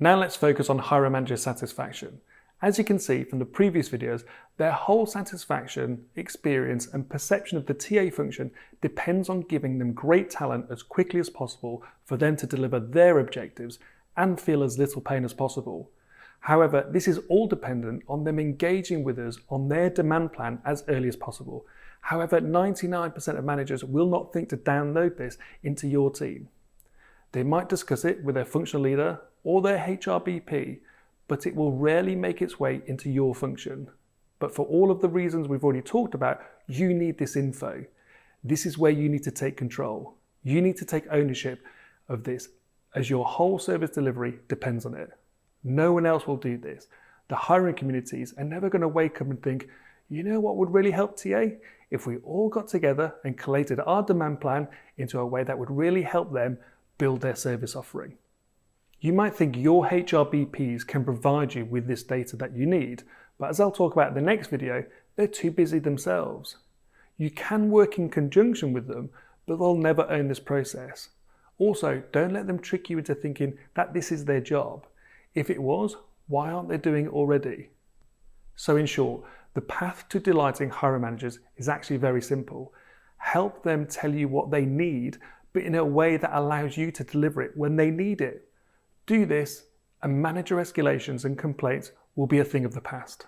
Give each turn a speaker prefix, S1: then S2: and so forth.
S1: Now let's focus on hiring manager satisfaction. As you can see from the previous videos, their whole satisfaction, experience and perception of the TA function depends on giving them great talent as quickly as possible for them to deliver their objectives and feel as little pain as possible. However, this is all dependent on them engaging with us on their demand plan as early as possible. However, 99% of managers will not think to download this into your team. They might discuss it with their functional leader or their HRBP, but it will rarely make its way into your function. But for all of the reasons we've already talked about, you need this info. This is where you need to take control. You need to take ownership of this, as your whole service delivery depends on it. No one else will do this. The hiring communities are never going to wake up and think, you know what would really help TA? If we all got together and collated our demand plan into a way that would really help them build their service offering. You might think your HRBPs can provide you with this data that you need, but as I'll talk about in the next video, they're too busy themselves. You can work in conjunction with them, but they'll never own this process. Also, don't let them trick you into thinking that this is their job. If it was, why aren't they doing it already? So in short, the path to delighting hiring managers is actually very simple. Help them tell you what they need, but in a way that allows you to deliver it when they need it. Do this, and manager escalations and complaints will be a thing of the past.